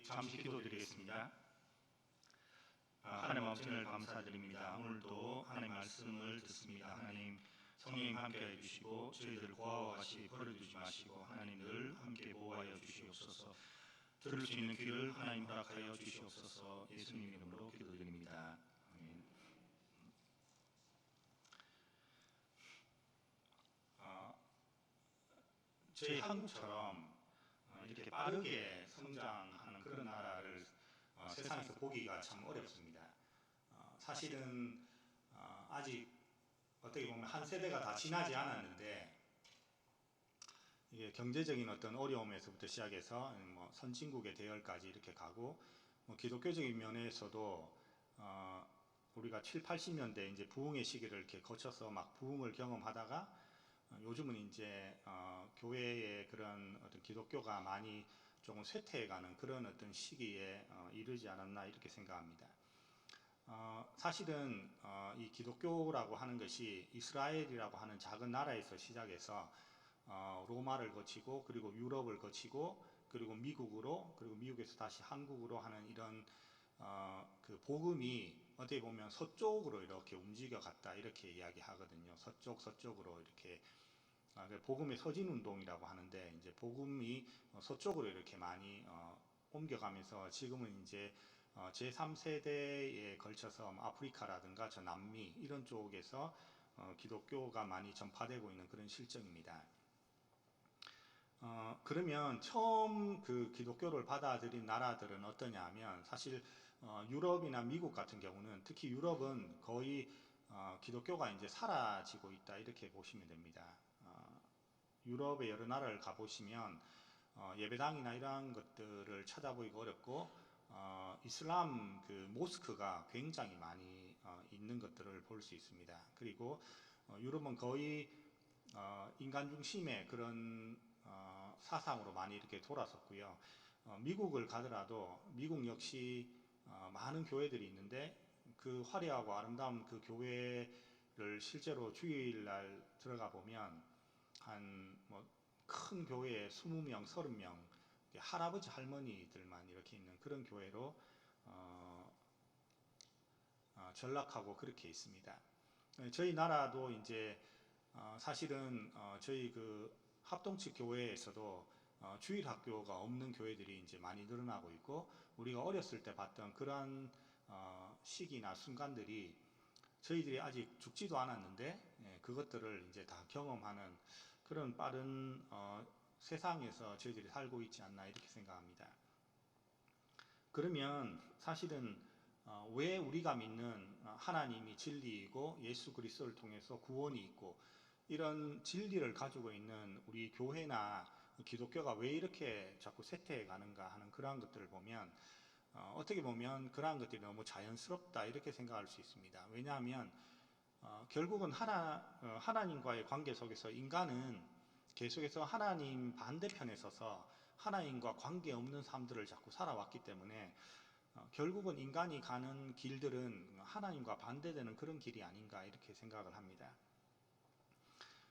우리 잠시 기도드리겠습니다. 하나님 아버지 늘 감사드립니다. 오늘도 하나님 말씀을 듣습니다. 하나님 성령님 함께하여 주시고 저희들을 고아와 같이 버려두지 마시고 하나님 늘 함께 보호하여 주시옵소서. 들을 수 있는 귀를 하나님 허락하여 주시옵소서. 예수님 이름으로 기도드립니다. 아멘. 저희 한국처럼 이렇게 빠르게 성장하는 그런 나라를 세상에서 보기가 참 어렵습니다. 사실은 아직 어떻게 보면 한 세대가 다 지나지 않았는데 이게 경제적인 어떤 어려움에서부터 시작해서 뭐 선진국의 대열까지 이렇게 가고 뭐 기독교적인 면에서도 우리가 7, 80년대 이제 부흥의 시기를 이렇게 거쳐서 막 부흥을 경험하다가 요즘은 이제 교회의 그런 어떤 기독교가 많이 조금 쇠퇴해가는 그런 어떤 시기에 이르지 않았나 이렇게 생각합니다. 사실은 이 기독교라고 하는 것이 이스라엘이라고 하는 작은 나라에서 시작해서 로마를 거치고 그리고 유럽을 거치고 그리고 미국으로 그리고 미국에서 다시 한국으로 하는 이런 그 복음이 어떻게 보면 서쪽으로 이렇게 움직여 갔다 이렇게 이야기하거든요. 서쪽으로 이렇게 복음의 서진 운동이라고 하는데 이제 복음이 서쪽으로 이렇게 많이 옮겨가면서 지금은 이제 제3세대에 걸쳐서 아프리카라든가 저 남미 이런 쪽에서 기독교가 많이 전파되고 있는 그런 실정입니다. 그러면 처음 그 기독교를 받아들인 나라들은 어떠냐 하면 사실 유럽이나 미국 같은 경우는 특히 유럽은 거의 기독교가 이제 사라지고 있다 이렇게 보시면 됩니다. 유럽의 여러 나라를 가보시면 예배당이나 이러한 것들을 찾아보기가 어렵고 이슬람 그 모스크가 굉장히 많이 있는 것들을 볼 수 있습니다. 그리고 유럽은 거의 인간 중심의 그런 사상으로 많이 이렇게 돌아섰고요. 미국을 가더라도 미국 역시 많은 교회들이 있는데 그 화려하고 아름다운 그 교회를 실제로 주일날 들어가 보면 한 뭐 큰 교회에 20명, 30명 할아버지 할머니들만 이렇게 있는 그런 교회로 전락하고 그렇게 있습니다. 저희 나라도 이제 사실은 저희 그 합동측 교회에서도 주일 학교가 없는 교회들이 이제 많이 늘어나고 있고 우리가 어렸을 때 봤던 그러한 시기나 순간들이 저희들이 아직 죽지도 않았는데 그것들을 이제 다 경험하는 그런 빠른 세상에서 저희들이 살고 있지 않나 이렇게 생각합니다. 그러면 사실은 왜 우리가 믿는 하나님이 진리이고 예수 그리스도를 통해서 구원이 있고 이런 진리를 가지고 있는 우리 교회나 기독교가 왜 이렇게 자꾸 쇠퇴해 가는가 하는 그러한 것들을 보면 어떻게 보면 그러한 것들이 너무 자연스럽다 이렇게 생각할 수 있습니다. 왜냐하면 결국은 하나님과의 관계 속에서 인간은 계속해서 하나님 반대편에 서서 하나님과 관계없는 삶들을 자꾸 살아왔기 때문에 결국은 인간이 가는 길들은 하나님과 반대되는 그런 길이 아닌가 이렇게 생각을 합니다.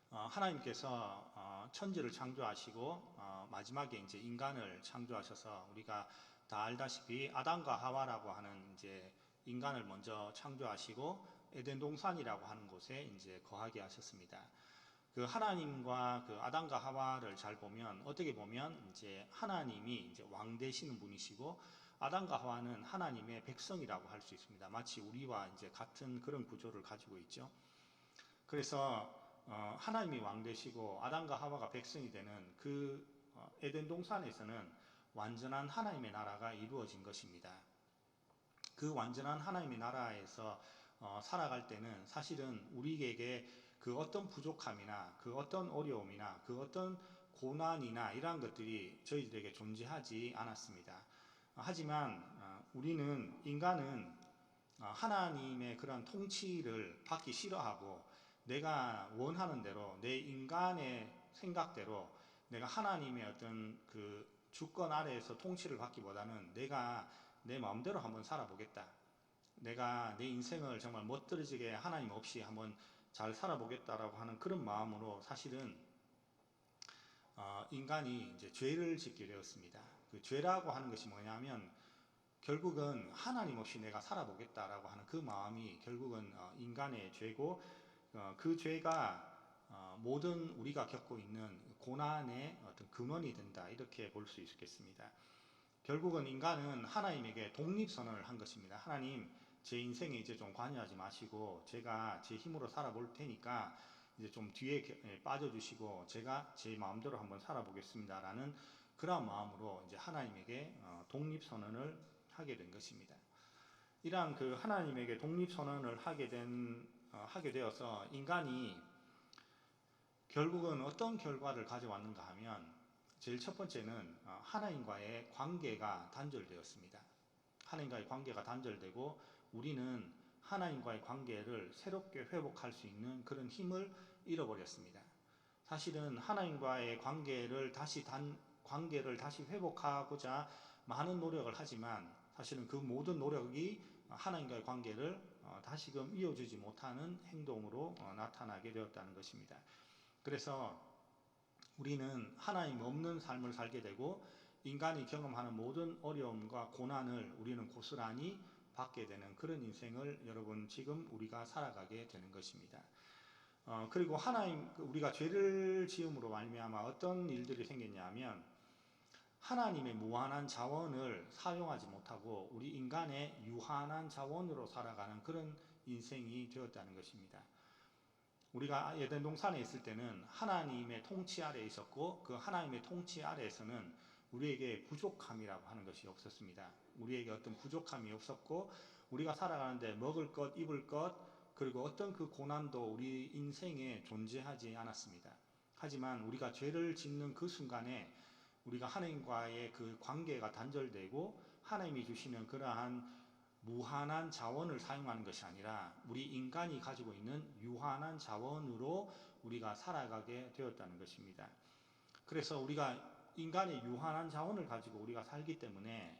하나님께서 천지를 창조하시고 마지막에 이제 인간을 창조하셔서 우리가 다 알다시피 아담과 하와라고 하는 이제 인간을 먼저 창조하시고 에덴 동산이라고 하는 곳에 이제 거하게 하셨습니다. 그 하나님과 그 아담과 하와를 잘 보면 어떻게 보면 이제 하나님이 이제 왕 되시는 분이시고 아담과 하와는 하나님의 백성이라고 할 수 있습니다. 마치 우리와 이제 같은 그런 구조를 가지고 있죠. 그래서 하나님이 왕 되시고 아담과 하와가 백성이 되는 그 에덴 동산에서는 완전한 하나님의 나라가 이루어진 것입니다. 그 완전한 하나님의 나라에서 살아갈 때는 사실은 우리에게 그 어떤 부족함이나 그 어떤 어려움이나 그 어떤 고난이나 이러한 것들이 저희들에게 존재하지 않았습니다. 하지만 우리는 인간은 하나님의 그런 통치를 받기 싫어하고 내가 원하는 대로 내 인간의 생각대로 내가 하나님의 어떤 그 주권 아래에서 통치를 받기보다는 내가 내 마음대로 한번 살아보겠다. 내가 내 인생을 정말 멋들어지게 하나님 없이 한번 잘 살아보겠다라고 하는 그런 마음으로 사실은 인간이 이제 죄를 짓게 되었습니다. 그 죄라고 하는 것이 뭐냐면 결국은 하나님 없이 내가 살아보겠다라고 하는 그 마음이 결국은 인간의 죄고, 그 죄가 모든 우리가 겪고 있는 고난의 어떤 근원이 된다, 이렇게 볼 수 있겠습니다. 결국은 인간은 하나님에게 독립선언을 한 것입니다. 하나님, 제 인생에 이제 좀 관여하지 마시고 제가 제 힘으로 살아볼 테니까 이제 좀 뒤에 빠져주시고 제가 제 마음대로 한번 살아보겠습니다라는 그런 마음으로 이제 하나님에게 독립선언을 하게 된 것입니다. 이러한 그 하나님에게 독립선언을 하게 되어서 인간이 결국은 어떤 결과를 가져왔는가 하면, 제일 첫 번째는 하나님과의 관계가 단절되었습니다. 하나님과의 관계가 단절되고 우리는 하나님과의 관계를 새롭게 회복할 수 있는 그런 힘을 잃어버렸습니다. 사실은 하나님과의 관계를 다시 회복하고자 많은 노력을 하지만 사실은 그 모든 노력이 하나님과의 관계를 다시금 이어주지 못하는 행동으로 나타나게 되었다는 것입니다. 그래서 우리는 하나님 없는 삶을 살게 되고 인간이 경험하는 모든 어려움과 고난을 우리는 고스란히 받게 되는 그런 인생을 여러분 지금 우리가 살아가게 되는 것입니다. 그리고 우리가 죄를 지음으로 말미암아 어떤 일들이 생겼냐면, 하나님의 무한한 자원을 사용하지 못하고 우리 인간의 유한한 자원으로 살아가는 그런 인생이 되었다는 것입니다. 우리가 에덴 동산에 있을 때는 하나님의 통치 아래에 있었고, 그 하나님의 통치 아래에서는 우리에게 부족함이라고 하는 것이 없었습니다. 우리에게 어떤 부족함이 없었고, 우리가 살아가는데 먹을 것, 입을 것, 그리고 어떤 그 고난도 우리 인생에 존재하지 않았습니다. 하지만 우리가 죄를 짓는 그 순간에 우리가 하나님과의 그 관계가 단절되고 하나님이 주시는 그러한 무한한 자원을 사용하는 것이 아니라 우리 인간이 가지고 있는 유한한 자원으로 우리가 살아가게 되었다는 것입니다. 그래서 우리가 인간의 유한한 자원을 가지고 우리가 살기 때문에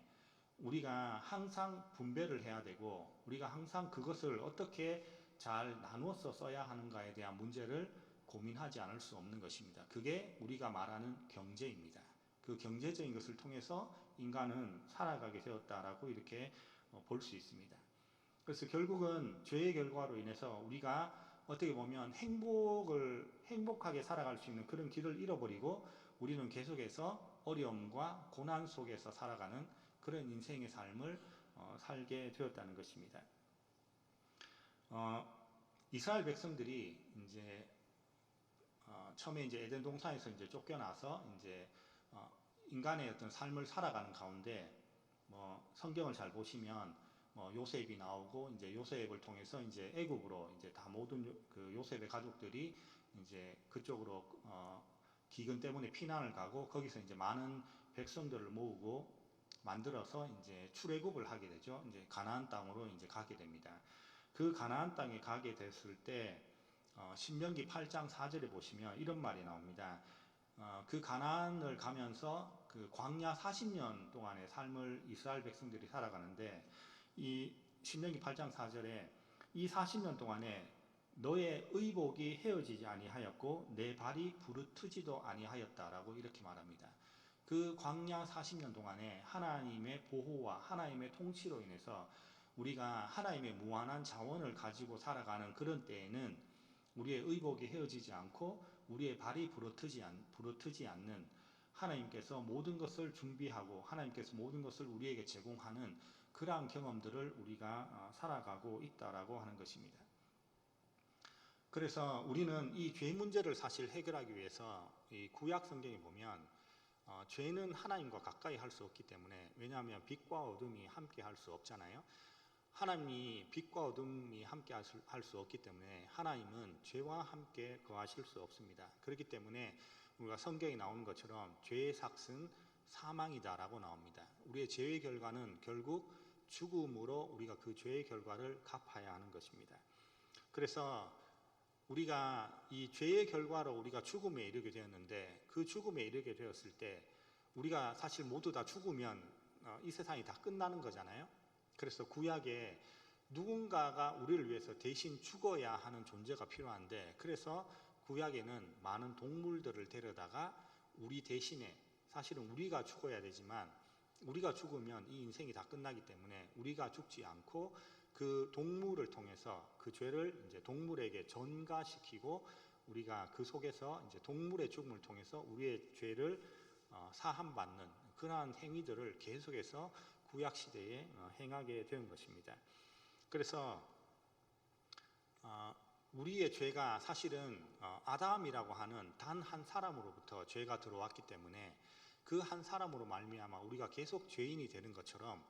우리가 항상 분배를 해야 되고, 우리가 항상 그것을 어떻게 잘 나누어서 써야 하는가에 대한 문제를 고민하지 않을 수 없는 것입니다. 그게 우리가 말하는 경제입니다. 그 경제적인 것을 통해서 인간은 살아가게 되었다라고 이렇게 볼 수 있습니다. 그래서 결국은 죄의 결과로 인해서 우리가 어떻게 보면 행복하게 살아갈 수 있는 그런 길을 잃어버리고 우리는 계속해서 어려움과 고난 속에서 살아가는 그런 인생의 삶을 살게 되었다는 것입니다. 이스라엘 백성들이 이제 처음에 이제 에덴 동산에서 이제 쫓겨나서 이제 인간의 어떤 삶을 살아가는 가운데 성경을 잘 보시면 요셉이 나오고 이제 요셉을 통해서 이제 애굽으로 이제 다 모든 그 요셉의 가족들이 이제 그쪽으로 기근 때문에 피난을 가고 거기서 이제 많은 백성들을 모으고 만들어서 이제 출애굽을 하게 되죠. 이제 가나안 땅으로 이제 가게 됩니다. 그 가나안 땅에 가게 됐을 때 신명기 8장 4절에 보시면 이런 말이 나옵니다. 그 가나안을 가면서 그 광야 40년 동안의 삶을 이스라엘 백성들이 살아가는데, 이 신명기 8장 4절에 이 40년 동안에 너의 의복이 헤어지지 아니하였고 내 발이 부르트지도 아니하였다라고 이렇게 말합니다. 그 광야 40년 동안에 하나님의 보호와 하나님의 통치로 인해서 우리가 하나님의 무한한 자원을 가지고 살아가는 그런 때에는 우리의 의복이 헤어지지 않고 우리의 발이 부르트지 않는, 하나님께서 모든 것을 준비하고 하나님께서 모든 것을 우리에게 제공하는 그러한 경험들을 우리가 살아가고 있다라고 하는 것입니다. 그래서 우리는 이 죄 문제를 사실 해결하기 위해서 이 구약 성경에 보면 죄는 하나님과 가까이 할 수 없기 때문에, 왜냐하면 빛과 어둠이 함께 할 수 없잖아요. 하나님이 빛과 어둠이 함께 할 수 없기 때문에 하나님은 죄와 함께 거하실 수 없습니다. 그렇기 때문에 우리가 성경에 나오는 것처럼 죄의 삭은 사망이다라고 나옵니다. 우리의 죄의 결과는 결국 죽음으로 우리가 그 죄의 결과를 갚아야 하는 것입니다. 그래서 우리가 이 죄의 결과로 우리가 죽음에 이르게 되었는데, 그 죽음에 이르게 되었을 때 우리가 사실 모두 다 죽으면 이 세상이 다 끝나는 거잖아요. 그래서 구약에 누군가가 우리를 위해서 대신 죽어야 하는 존재가 필요한데, 그래서 구약에는 많은 동물들을 데려다가 우리 대신에 사실은 우리가 죽어야 되지만 우리가 죽으면 이 인생이 다 끝나기 때문에 우리가 죽지 않고 그 동물을 통해서 그 죄를 이제 동물에게 전가시키고 우리가 그 속에서 이제 동물의 죽음을 통해서 우리의 죄를 사함받는 그러한 행위들을 계속해서 구약 시대에 행하게 된 것입니다. 그래서 우리의 죄가 사실은 아담이라고 하는 단 한 사람으로부터 죄가 들어왔기 때문에 그 한 사람으로 말미암아 우리가 계속 죄인이 되는 것처럼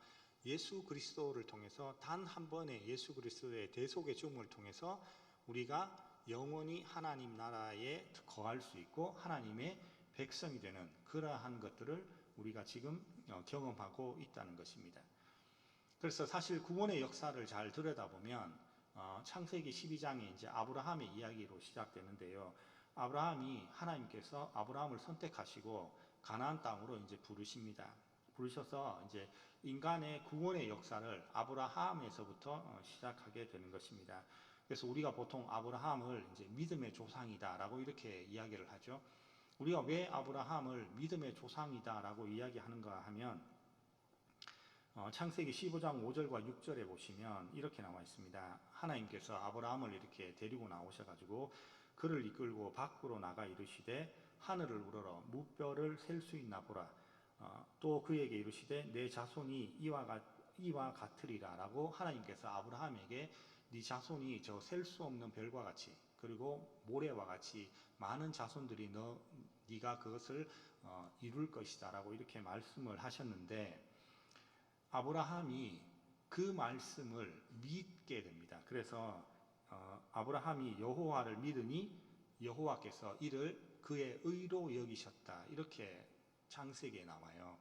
예수 그리스도를 통해서 단 한 번의 예수 그리스도의 대속의 죽음을 통해서 우리가 영원히 하나님 나라에 거할 수 있고 하나님의 백성이 되는 그러한 것들을 우리가 지금 경험하고 있다는 것입니다. 그래서 사실 구원의 역사를 잘 들여다보면 창세기 12장에 이제 아브라함의 이야기로 시작되는데요. 아브라함이 하나님께서 아브라함을 선택하시고 가나안 땅으로 이제 부르십니다. 부르셔서 이제 인간의 구원의 역사를 아브라함에서부터 시작하게 되는 것입니다. 그래서 우리가 보통 아브라함을 이제 믿음의 조상이다라고 이렇게 이야기를 하죠. 우리가 왜 아브라함을 믿음의 조상이다라고 이야기하는가 하면 창세기 15장 5절과 6절에 보시면 이렇게 나와 있습니다. 하나님께서 아브라함을 이렇게 데리고 나오셔가지고 그를 이끌고 밖으로 나가 이르시되 하늘을 우러러 무뼈를 셀 수 있나 보라. 또 그에게 이르시되 내 자손이 이와 같으리라 라고 하나님께서 아브라함에게 네 자손이 저 셀 수 없는 별과 같이 그리고 모래와 같이 많은 자손들이 네가 그것을 이룰 것이다 라고 이렇게 말씀을 하셨는데 아브라함이 그 말씀을 믿게 됩니다. 그래서 아브라함이 여호와를 믿으니 여호와께서 이를 그의 의로 여기셨다. 이렇게 창세기에 나와요.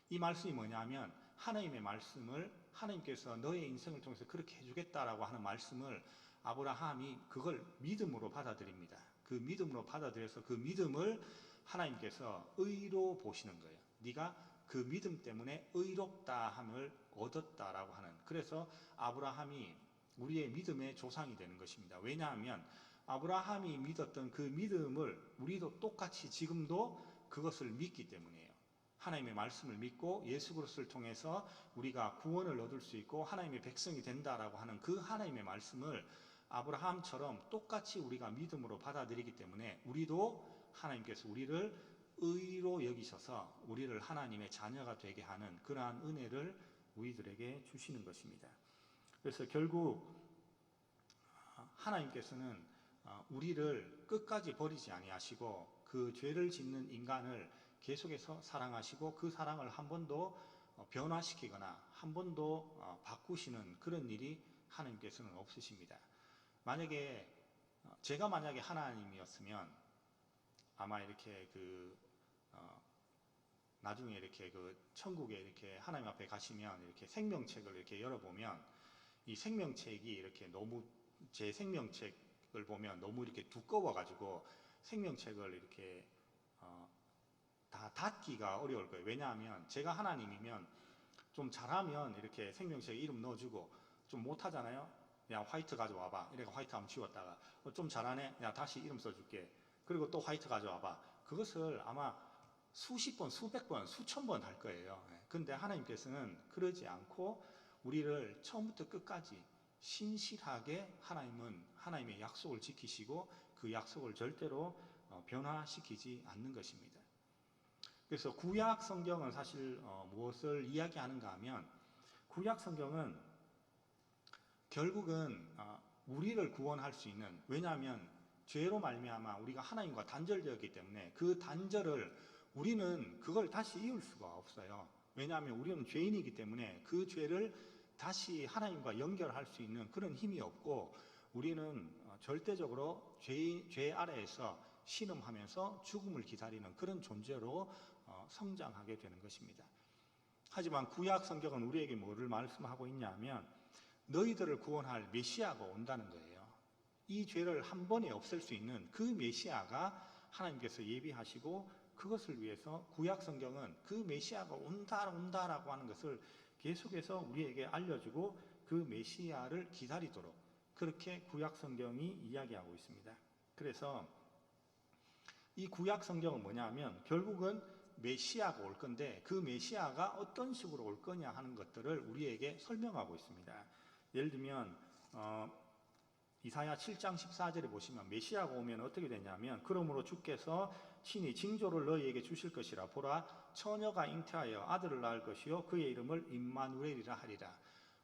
이 말씀이 뭐냐면 하나님의 말씀을 하나님께서 너의 인생을 통해서 그렇게 해주겠다라고 하는 말씀을 아브라함이 그걸 믿음으로 받아들입니다. 그 믿음으로 받아들여서 그 믿음을 하나님께서 의로 보시는 거예요. 네가 그 믿음 때문에 의롭다함을 얻었다라고 하는, 그래서 아브라함이 우리의 믿음의 조상이 되는 것입니다. 왜냐하면 아브라함이 믿었던 그 믿음을 우리도 똑같이 지금도 그것을 믿기 때문이에요. 하나님의 말씀을 믿고 예수 그리스도를 통해서 우리가 구원을 얻을 수 있고 하나님의 백성이 된다라고 하는 그 하나님의 말씀을 아브라함처럼 똑같이 우리가 믿음으로 받아들이기 때문에 우리도 하나님께서 우리를 의로 여기셔서 우리를 하나님의 자녀가 되게 하는 그러한 은혜를 우리들에게 주시는 것입니다. 그래서 결국 하나님께서는 우리를 끝까지 버리지 아니하시고 그 죄를 짓는 인간을 계속해서 사랑하시고 그 사랑을 한 번도 변화시키거나 한 번도 바꾸시는 그런 일이 하나님께서는 없으십니다. 제가 만약에 하나님이었으면 아마 이렇게 나중에 이렇게 천국에 이렇게 하나님 앞에 가시면 이렇게 생명책을 이렇게 열어보면 이 생명책이 이렇게 너무 제 생명책을 보면 너무 이렇게 두꺼워가지고 생명책을 이렇게 다 닫기가 어려울 거예요. 왜냐하면 제가 하나님이면 좀 잘하면 이렇게 생명책에 이름 넣어주고 좀 못하잖아요. 야 화이트 가져와봐. 이래가 화이트 한번 지웠다가 좀 잘하네. 야 다시 이름 써줄게. 그리고 또 화이트 가져와봐. 그것을 아마 수십 번, 수백 번, 수천 번 할 거예요. 근데 하나님께서는 그러지 않고 우리를 처음부터 끝까지 신실하게 하나님은 하나님의 약속을 지키시고 그 약속을 절대로 변화시키지 않는 것입니다. 그래서 구약 성경은 사실 무엇을 이야기하는가 하면 구약 성경은 결국은 우리를 구원할 수 있는, 왜냐하면 죄로 말미암아 우리가 하나님과 단절되었기 때문에 그 단절을 우리는 그걸 다시 이을 수가 없어요. 왜냐하면 우리는 죄인이기 때문에 그 죄를 다시 하나님과 연결할 수 있는 그런 힘이 없고 우리는 절대적으로 죄 아래에서 신음하면서 죽음을 기다리는 그런 존재로 성장하게 되는 것입니다. 하지만 구약 성경은 우리에게 뭐를 말씀하고 있냐면 너희들을 구원할 메시아가 온다는 거예요. 이 죄를 한 번에 없앨 수 있는 그 메시아가 하나님께서 예비하시고 그것을 위해서 구약 성경은 그 메시아가 온다라고 하는 것을 계속해서 우리에게 알려주고 그 메시아를 기다리도록 그렇게 구약 성경이 이야기하고 있습니다. 그래서 이 구약 성경은 뭐냐 하면 결국은 메시아가 올 건데 그 메시아가 어떤 식으로 올 거냐 하는 것들을 우리에게 설명하고 있습니다. 예를 들면 이사야 7장 14절에 보시면 메시아가 오면 어떻게 되냐면 그러므로 주께서 친히 징조를 너희에게 주실 것이라. 보라, 처녀가 잉태하여 아들을 낳을 것이요 그의 이름을 임마누엘이라 하리라.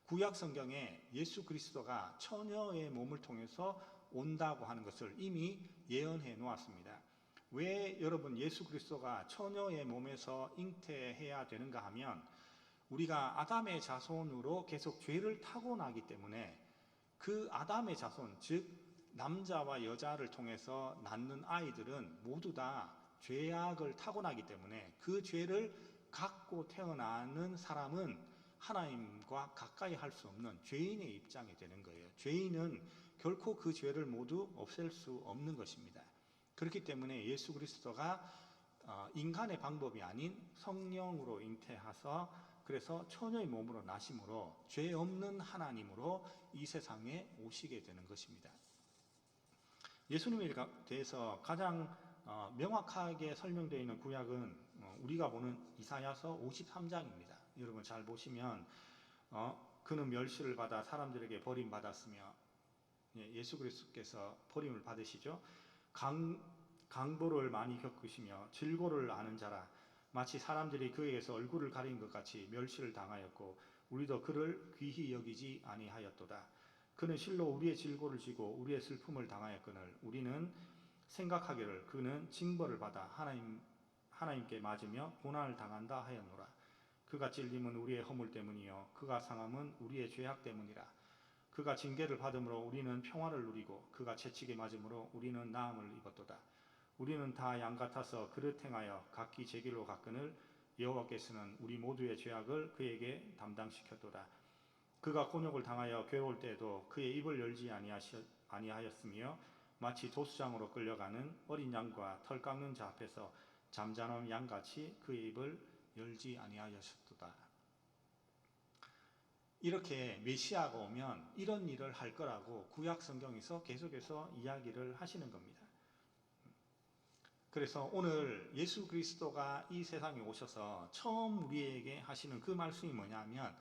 구약 성경에 예수 그리스도가 처녀의 몸을 통해서 온다고 하는 것을 이미 예언해 놓았습니다. 왜 여러분 예수 그리스도가 처녀의 몸에서 잉태해야 되는가 하면 우리가 아담의 자손으로 계속 죄를 타고나기 때문에 그 아담의 자손, 즉 남자와 여자를 통해서 낳는 아이들은 모두 다 죄악을 타고나기 때문에 그 죄를 갖고 태어나는 사람은 하나님과 가까이 할 수 없는 죄인의 입장이 되는 거예요. 죄인은 결코 그 죄를 모두 없앨 수 없는 것입니다. 그렇기 때문에 예수 그리스도가 인간의 방법이 아닌 성령으로 잉태하서 그래서 처녀의 몸으로 나심으로 죄 없는 하나님으로 이 세상에 오시게 되는 것입니다. 예수님에 대해서 가장 명확하게 설명되어 있는 구약은 우리가 보는 이사야서 53장입니다. 여러분 잘 보시면 그는 멸시를 받아 사람들에게 버림받았으며, 예수 그리스도께서 버림을 받으시죠. 강보를 많이 겪으시며 질고를 아는 자라. 마치 사람들이 그에게서 얼굴을 가린 것 같이 멸시를 당하였고 우리도 그를 귀히 여기지 아니하였도다. 그는 실로 우리의 질고를 지고 우리의 슬픔을 당하였거늘 우리는 생각하기를 그는 징벌을 받아 하나님께 맞으며 고난을 당한다 하였노라. 그가 찔림은 우리의 허물 때문이요 그가 상함은 우리의 죄악 때문이라. 그가 징계를 받음으로 우리는 평화를 누리고 그가 채찍에 맞음으로 우리는 나음을 입었도다. 우리는 다 양 같아서 그릇 행하여 각기 제 길로 갔거늘 여호와께서는 우리 모두의 죄악을 그에게 담당시켰도다. 그가 곤욕을 당하여 괴로울 때에도 그의 입을 열지 아니하였으며 마치 도수장으로 끌려가는 어린 양과 털 깎는 자 앞에서 잠잠한 양같이 그의 입을 열지 아니하였도다. 이렇게 메시아가 오면 이런 일을 할 거라고 구약 성경에서 계속해서 이야기를 하시는 겁니다. 그래서 오늘 예수 그리스도가 이 세상에 오셔서 처음 우리에게 하시는 그 말씀이 뭐냐면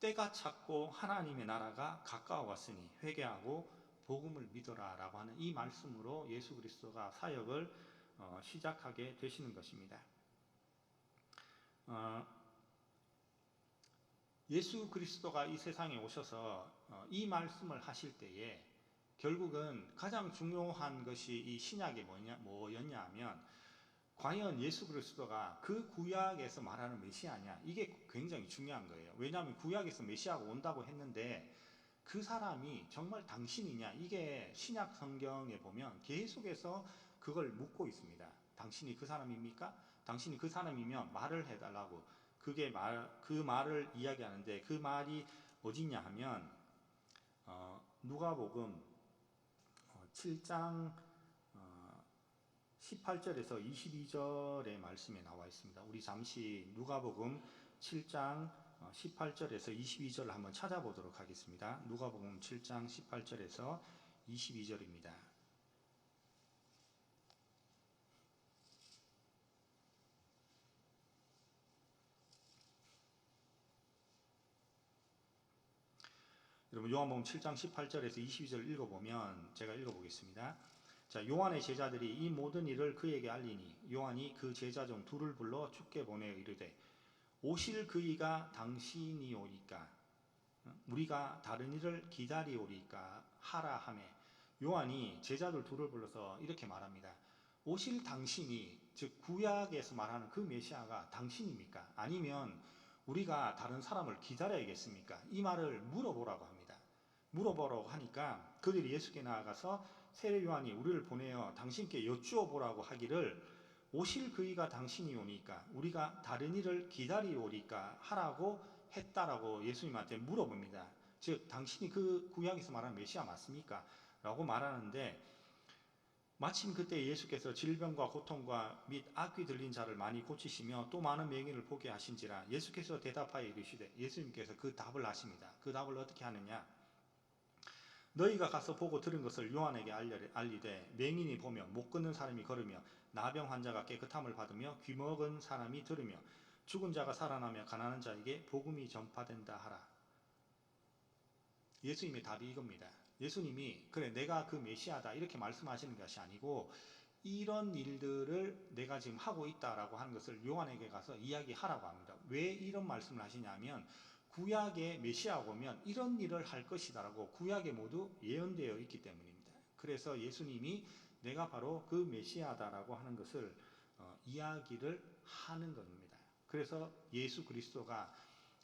때가 찼고 하나님의 나라가 가까워 왔으니 회개하고 복음을 믿어라 라고 하는 이 말씀으로 예수 그리스도가 사역을 시작하게 되시는 것입니다. 예수 그리스도가 이 세상에 오셔서 이 말씀을 하실 때에 결국은 가장 중요한 것이 이 신약이 뭐였냐 하면 과연 예수 그리스도가 그 구약에서 말하는 메시아냐, 이게 굉장히 중요한 거예요. 왜냐하면 구약에서 메시아가 온다고 했는데 그 사람이 정말 당신이냐, 이게 신약 성경에 보면 계속해서 그걸 묻고 있습니다. 당신이 그 사람입니까? 당신이 그 사람이면 말을 해달라고 그 말을 이야기하는데 그 말이 어디냐 하면 누가복음 7장 18절에서 22절의 말씀에 나와 있습니다. 우리 잠시 누가복음 7장 18절에서 22절을 한번 찾아보도록 하겠습니다. 누가복음 7장 18절에서 22절입니다. 여러분 요한복음 7장 18절에서 22절 읽어보면 제가 읽어보겠습니다. 자, 요한의 제자들이 이 모든 일을 그에게 알리니 요한이 그 제자 중 둘을 불러 주께 보내 이르되 오실 그이가 당신이오리까 우리가 다른 일을 기다리오리까 하라 하매 요한이 제자들 둘을 불러서 이렇게 말합니다. 오실 당신이, 즉 구약에서 말하는 그 메시아가 당신입니까? 아니면 우리가 다른 사람을 기다려야겠습니까? 이 말을 물어보라고 합니다. 물어보라고 하니까 그들이 예수께 나아가서 세례 요한이 우리를 보내어 당신께 여쭈어 보라고 하기를 오실 그이가 당신이오니까 우리가 다른 일을 기다리오리까 하라고 했다라고 예수님한테 물어봅니다. 즉 당신이 그 구약에서 말하는 메시아 맞습니까? 라고 말하는데 마침 그때 예수께서 질병과 고통과 및 악귀 들린 자를 많이 고치시며 또 많은 맹인을 보게 하신지라. 예수께서 대답하여 이르시되, 예수님께서 그 답을 하십니다. 그 답을 어떻게 하느냐? 너희가 가서 보고 들은 것을 요한에게 알리되 맹인이 보며 못 걷는 사람이 걸으며 나병 환자가 깨끗함을 받으며 귀먹은 사람이 들으며 죽은 자가 살아나며 가난한 자에게 복음이 전파된다 하라. 예수님의 답이 이겁니다. 예수님이 그래 내가 그 메시아다 이렇게 말씀하시는 것이 아니고 이런 일들을 내가 지금 하고 있다라고 하는 것을 요한에게 가서 이야기하라고 합니다. 왜 이런 말씀을 하시냐면 구약의 메시아가 오면 이런 일을 할 것이다라고 구약에 모두 예언되어 있기 때문입니다. 그래서 예수님이 내가 바로 그 메시아다라고 하는 것을 이야기를 하는 겁니다. 그래서 예수 그리스도가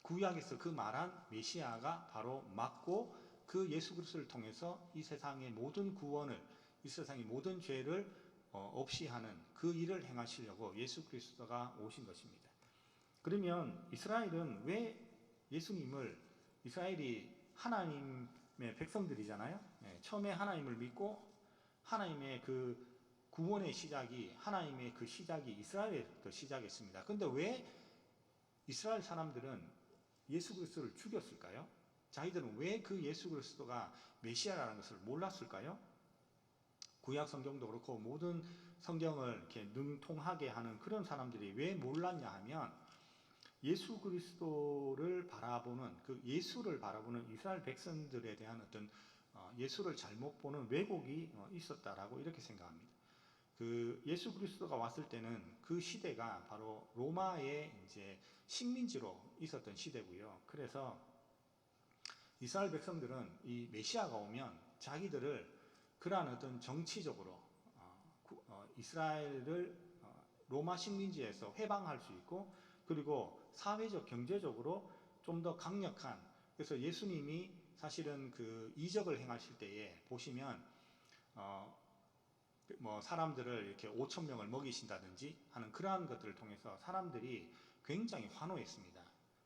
구약에서 그 말한 메시아가 바로 맞고 그 예수 그리스도를 통해서 이 세상의 모든 구원을 이 세상의 모든 죄를 없이 하는 그 일을 행하시려고 예수 그리스도가 오신 것입니다. 그러면 이스라엘은 왜 예수님을 이스라엘이 하나님의 백성들이잖아요. 처음에 하나님을 믿고 하나님의 그 구원의 시작이 하나님의 그 시작이 이스라엘에서 시작했습니다. 그런데 왜 이스라엘 사람들은 예수 그리스도를 죽였을까요? 자기들은 왜 그 예수 그리스도가 메시아라는 것을 몰랐을까요? 구약 성경도 그렇고 모든 성경을 이렇게 능통하게 하는 그런 사람들이 왜 몰랐냐 하면 예수 그리스도를 바라보는 그 예수를 바라보는 이스라엘 백성들에 대한 어떤 예수를 잘못 보는 왜곡이 있었다라고 이렇게 생각합니다. 그 예수 그리스도가 왔을 때는 그 시대가 바로 로마의 이제 식민지로 있었던 시대고요. 그래서 이스라엘 백성들은 이 메시아가 오면 자기들을 그러한 어떤 정치적으로 이스라엘을 로마 식민지에서 해방할 수 있고 그리고 사회적 경제적으로 좀 더 강력한 그래서 예수님이 사실은 그 이적을 행하실 때에 보시면 뭐 사람들을 이렇게 5천 명을 먹이신다든지 하는 그러한 것들을 통해서 사람들이 굉장히 환호했습니다.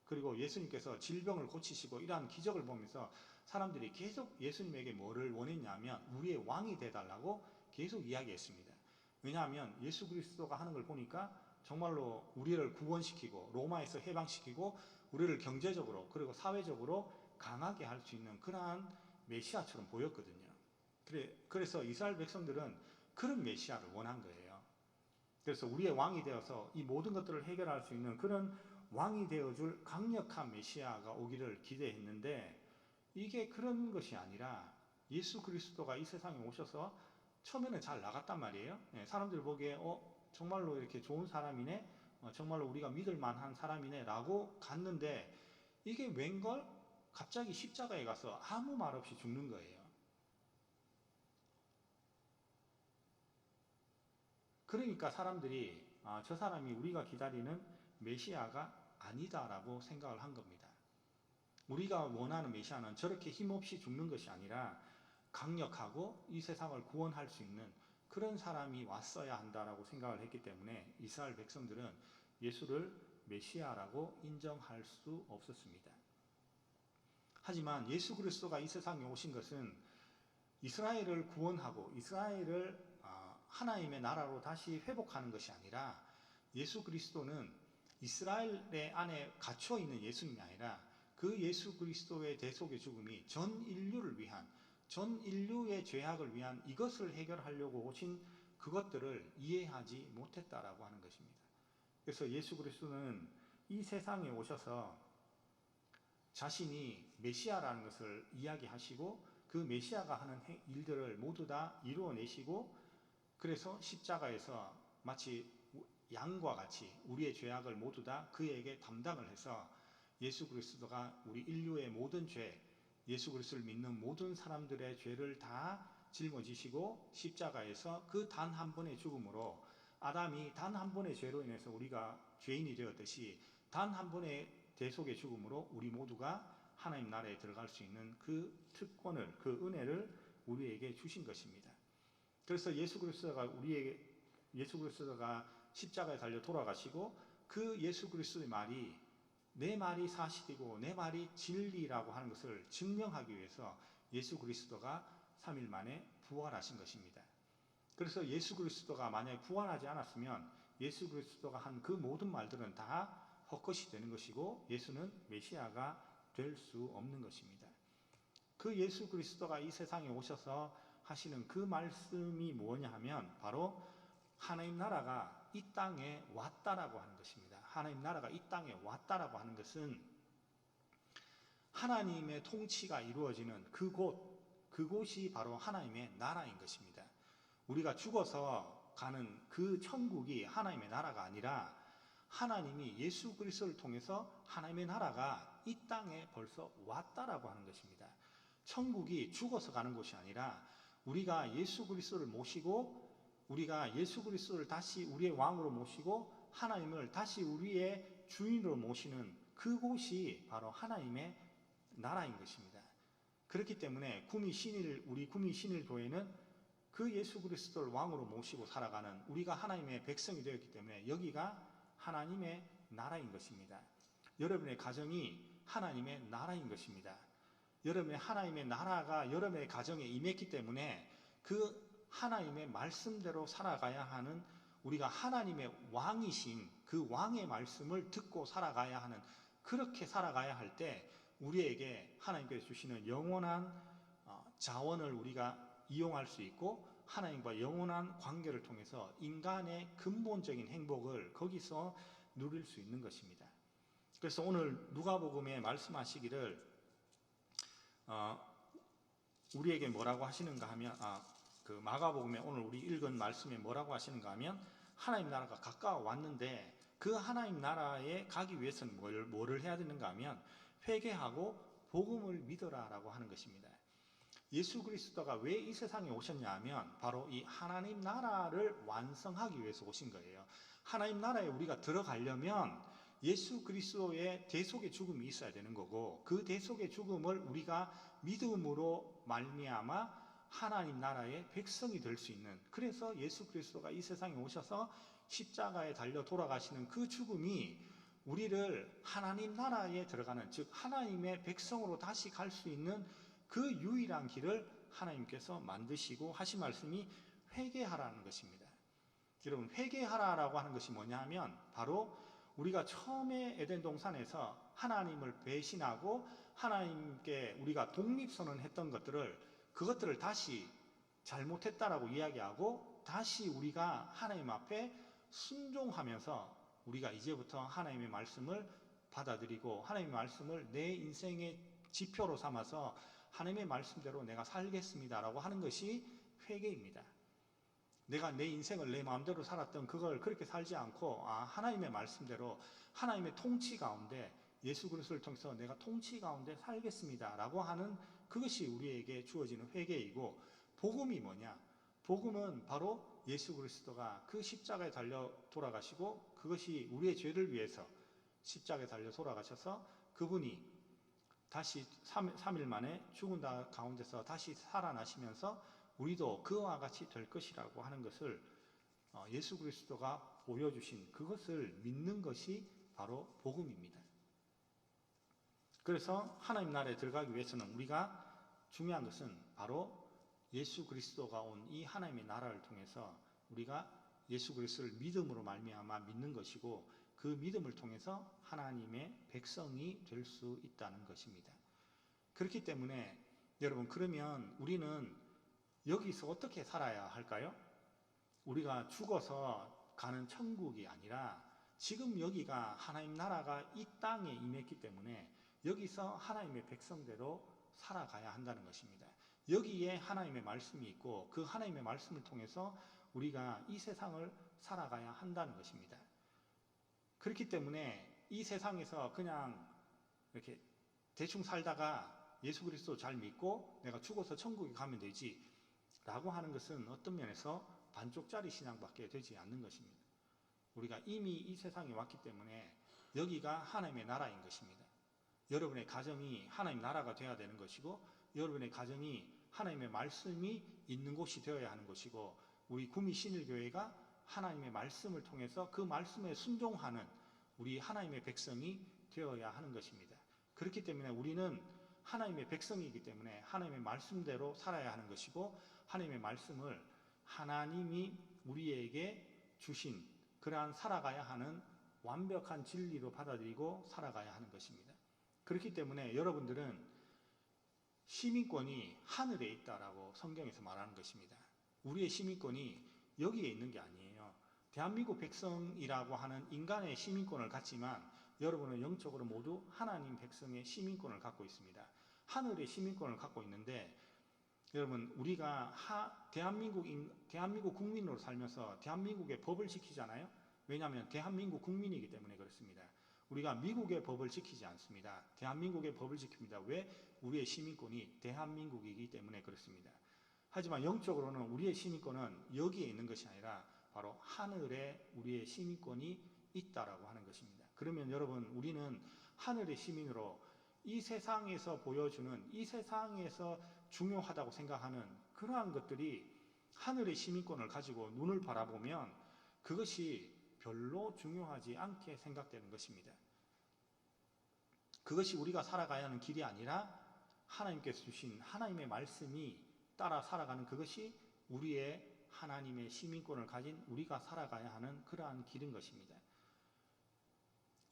그리고 예수님께서 질병을 고치시고 이러한 기적을 보면서 사람들이 계속 예수님에게 뭐를 원했냐면 우리의 왕이 되달라고 계속 이야기했습니다. 왜냐하면 예수 그리스도가 하는 걸 보니까 정말로 우리를 구원시키고 로마에서 해방시키고 우리를 경제적으로 그리고 사회적으로 강하게 할 수 있는 그러한 메시아처럼 보였거든요. 그래서 이스라엘 백성들은 그런 메시아를 원한 거예요. 그래서 우리의 왕이 되어서 이 모든 것들을 해결할 수 있는 그런 왕이 되어줄 강력한 메시아가 오기를 기대했는데 이게 그런 것이 아니라 예수 그리스도가 이 세상에 오셔서 처음에는 잘 나갔단 말이에요. 사람들 보기에 정말로 이렇게 좋은 사람이네, 정말로 우리가 믿을 만한 사람이네 라고 갔는데 이게 웬걸 갑자기 십자가에 가서 아무 말 없이 죽는 거예요. 그러니까 사람들이 저 사람이 우리가 기다리는 메시아가 아니다라고 생각을 한 겁니다. 우리가 원하는 메시아는 저렇게 힘없이 죽는 것이 아니라 강력하고 이 세상을 구원할 수 있는 그런 사람이 왔어야 한다라고 생각을 했기 때문에 이스라엘 백성들은 예수를 메시아라고 인정할 수 없었습니다. 하지만 예수 그리스도가 이 세상에 오신 것은 이스라엘을 구원하고 이스라엘을 하나님의 나라로 다시 회복하는 것이 아니라 예수 그리스도는 이스라엘의 안에 갇혀 있는 예수님이 아니라 그 예수 그리스도의 대속의 죽음이 전 인류를 위한 전 인류의 죄악을 위한 이것을 해결하려고 오신 그것들을 이해하지 못했다라고 하는 것입니다. 그래서 예수 그리스도는 이 세상에 오셔서 자신이 메시아라는 것을 이야기하시고 그 메시아가 하는 일들을 모두 다 이루어내시고 그래서 십자가에서 마치 양과 같이 우리의 죄악을 모두 다 그에게 담당을 해서 예수 그리스도가 우리 인류의 모든 죄, 예수 그리스도를 믿는 모든 사람들의 죄를 다 짊어지시고 십자가에서 그 단 한 번의 죽음으로 아담이 단 한 번의 죄로 인해서 우리가 죄인이 되었듯이 단 한 번의 대속의 죽음으로 우리 모두가 하나님 나라에 들어갈 수 있는 그 특권을, 그 은혜를 우리에게 주신 것입니다. 그래서 예수 그리스도가 십자가에 달려 돌아가시고 그 예수 그리스도의 말이 내 말이 사실이고 내 말이 진리라고 하는 것을 증명하기 위해서 예수 그리스도가 3일 만에 부활하신 것입니다. 그래서 예수 그리스도가 만약에 부활하지 않았으면 예수 그리스도가 한 그 모든 말들은 다 헛것이 되는 것이고 예수는 메시아가 될 수 없는 것입니다. 그 예수 그리스도가 이 세상에 오셔서 하시는 그 말씀이 뭐냐 하면 바로 하나님 나라가 이 땅에 왔다라고 하는 것입니다. 하나님 나라가 이 땅에 왔다라고 하는 것은 하나님의 통치가 이루어지는 그곳이 바로 하나님의 나라인 것입니다. 우리가 죽어서 가는 그 천국이 하나님의 나라가 아니라 하나님이 예수 그리스도를 통해서 하나님의 나라가 이 땅에 벌써 왔다라고 하는 것입니다. 천국이 죽어서 가는 곳이 아니라 우리가 예수 그리스도를 모시고 우리가 예수 그리스도를 다시 우리의 왕으로 모시고 하나님을 다시 우리의 주인으로 모시는 그곳이 바로 하나님의 나라인 것입니다. 그렇기 때문에 우리 구미 신일 교회는 그 예수 그리스도를 왕으로 모시고 살아가는 우리가 하나님의 백성이 되었기 때문에 여기가 하나님의 나라인 것입니다. 여러분의 가정이 하나님의 나라인 것입니다. 여러분의 하나님의 나라가 여러분의 가정에 임했기 때문에 그 하나님의 말씀대로 살아가야 하는 우리가 하나님의 왕이신 그 왕의 말씀을 듣고 살아가야 하는 그렇게 살아가야 할 때 우리에게 하나님께서 주시는 영원한 자원을 우리가 이용할 수 있고 하나님과 영원한 관계를 통해서 인간의 근본적인 행복을 거기서 누릴 수 있는 것입니다. 그래서 오늘 누가복음에 말씀하시기를 우리에게 뭐라고 하시는가 하면 그 마가복음에 오늘 우리 읽은 말씀에 뭐라고 하시는가 하면 하나님 나라가 가까워 왔는데 그 하나님 나라에 가기 위해서는 뭐를 해야 되는가 하면 회개하고 복음을 믿어라라고 하는 것입니다. 예수 그리스도가 왜 이 세상에 오셨냐 하면 바로 이 하나님 나라를 완성하기 위해서 오신 거예요. 하나님 나라에 우리가 들어가려면 예수 그리스도의 대속의 죽음이 있어야 되는 거고 그 대속의 죽음을 우리가 믿음으로 말미암아 하나님 나라의 백성이 될 수 있는, 그래서 예수 그리스도가 이 세상에 오셔서 십자가에 달려 돌아가시는 그 죽음이 우리를 하나님 나라에 들어가는, 즉 하나님의 백성으로 다시 갈 수 있는 그 유일한 길을 하나님께서 만드시고 하신 말씀이 회개하라는 것입니다. 여러분, 회개하라라고 하는 것이 뭐냐 하면 바로 우리가 처음에 에덴 동산에서 하나님을 배신하고 하나님께 우리가 독립선언했던 그것들을 다시 잘못했다라고 이야기하고 다시 우리가 하나님 앞에 순종하면서 우리가 이제부터 하나님의 말씀을 받아들이고 하나님의 말씀을 내 인생의 지표로 삼아서 하나님의 말씀대로 내가 살겠습니다라고 하는 것이 회개입니다. 내가 내 인생을 내 마음대로 살았던 그걸 그렇게 살지 않고 하나님의 말씀대로 하나님의 통치 가운데 예수 그리스도를 통해서 내가 통치 가운데 살겠습니다라고 하는 그것이 우리에게 주어지는 회개이고, 복음이 뭐냐? 복음은 바로 예수 그리스도가 그 십자가에 달려 돌아가시고 그것이 우리의 죄를 위해서 십자가에 달려 돌아가셔서 그분이 다시 3일 만에 죽은 가운데서 다시 살아나시면서 우리도 그와 같이 될 것이라고 하는 것을 예수 그리스도가 보여주신 그것을 믿는 것이 바로 복음입니다. 그래서 하나님 나라에 들어가기 위해서는 우리가 중요한 것은 바로 예수 그리스도가 온 이 하나님의 나라를 통해서 우리가 예수 그리스도를 믿음으로 말미암아 믿는 것이고 그 믿음을 통해서 하나님의 백성이 될 수 있다는 것입니다. 그렇기 때문에 여러분, 그러면 우리는 여기서 어떻게 살아야 할까요? 우리가 죽어서 가는 천국이 아니라 지금 여기가 하나님 나라가 이 땅에 임했기 때문에 여기서 하나님의 백성대로 살아가야 한다는 것입니다. 여기에 하나님의 말씀이 있고 그 하나님의 말씀을 통해서 우리가 이 세상을 살아가야 한다는 것입니다. 그렇기 때문에 이 세상에서 그냥 이렇게 대충 살다가 예수 그리스도 잘 믿고 내가 죽어서 천국에 가면 되지 라고 하는 것은 어떤 면에서 반쪽짜리 신앙밖에 되지 않는 것입니다. 우리가 이미 이 세상에 왔기 때문에 여기가 하나님의 나라인 것입니다. 여러분의 가정이 하나님 나라가 되어야 되는 것이고 여러분의 가정이 하나님의 말씀이 있는 곳이 되어야 하는 것이고 우리 구미 신일교회가 하나님의 말씀을 통해서 그 말씀에 순종하는 우리 하나님의 백성이 되어야 하는 것입니다. 그렇기 때문에 우리는 하나님의 백성이기 때문에 하나님의 말씀대로 살아야 하는 것이고 하나님의 말씀을 하나님이 우리에게 주신 그러한 살아가야 하는 완벽한 진리로 받아들이고 살아가야 하는 것입니다. 그렇기 때문에 여러분들은 시민권이 하늘에 있다라고 성경에서 말하는 것입니다. 우리의 시민권이 여기에 있는 게 아니에요. 대한민국 백성이라고 하는 인간의 시민권을 갖지만 여러분은 영적으로 모두 하나님 백성의 시민권을 갖고 있습니다. 하늘의 시민권을 갖고 있는데 여러분 우리가 대한민국 국민으로 살면서 대한민국의 법을 지키잖아요. 왜냐하면 대한민국 국민이기 때문에 그렇습니다. 우리가 미국의 법을 지키지 않습니다. 대한민국의 법을 지킵니다. 왜? 우리의 시민권이 대한민국이기 때문에 그렇습니다. 하지만 영적으로는 우리의 시민권은 여기에 있는 것이 아니라 바로 하늘에 우리의 시민권이 있다라고 하는 것입니다. 그러면 여러분 우리는 하늘의 시민으로 이 세상에서 보여주는 이 세상에서 중요하다고 생각하는 그러한 것들이 하늘의 시민권을 가지고 눈을 바라보면 그것이 별로 중요하지 않게 생각되는 것입니다. 그것이 우리가 살아가야 하는 길이 아니라 하나님께서 주신 하나님의 말씀이 따라 살아가는 그것이 우리의 하나님의 시민권을 가진 우리가 살아가야 하는 그러한 길인 것입니다.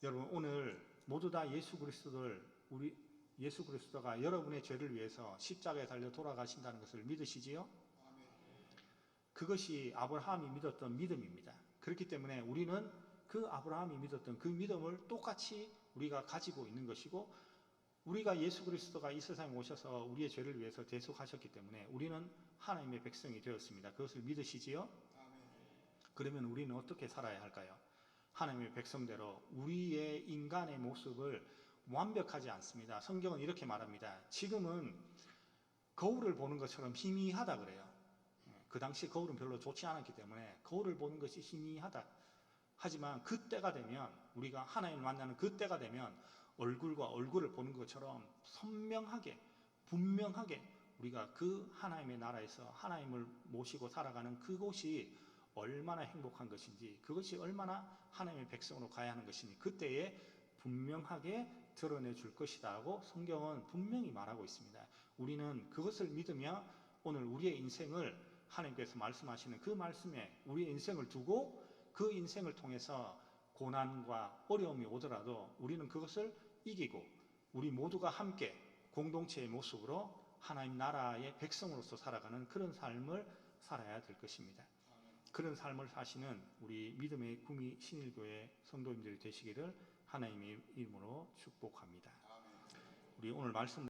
여러분 오늘 모두 다 예수 그리스도가 여러분의 죄를 위해서 십자가에 달려 돌아가신다는 것을 믿으시지요? 그것이 아브라함이 믿었던 믿음입니다. 그렇기 때문에 우리는 그 아브라함이 믿었던 그 믿음을 똑같이 우리가 가지고 있는 것이고 우리가 예수 그리스도가 이 세상에 오셔서 우리의 죄를 위해서 대속하셨기 때문에 우리는 하나님의 백성이 되었습니다. 그것을 믿으시지요? 그러면 우리는 어떻게 살아야 할까요? 하나님의 백성대로 우리의 인간의 모습을 완벽하지 않습니다. 성경은 이렇게 말합니다. 지금은 거울을 보는 것처럼 희미하다 그래요. 그 당시 거울은 별로 좋지 않았기 때문에 거울을 보는 것이 희미하다. 하지만 그때가 되면 우리가 하나님을 만나는 그때가 되면 얼굴과 얼굴을 보는 것처럼 선명하게 분명하게 우리가 그 하나님의 나라에서 하나님을 모시고 살아가는 그곳이 얼마나 행복한 것인지 그것이 얼마나 하나님의 백성으로 가야 하는 것인지 그때에 분명하게 드러내 줄 것이다 하고 성경은 분명히 말하고 있습니다. 우리는 그것을 믿으며 오늘 우리의 인생을 하나님께서 말씀하시는 그 말씀에 우리의 인생을 두고 그 인생을 통해서 고난과 어려움이 오더라도 우리는 그것을 이기고 우리 모두가 함께 공동체의 모습으로 하나님 나라의 백성으로서 살아가는 그런 삶을 살아야 될 것입니다. 그런 삶을 사시는 우리 믿음의 구미 신일교회 성도님들이 되시기를 하나님의 이름으로 축복합니다. 우리 오늘 말씀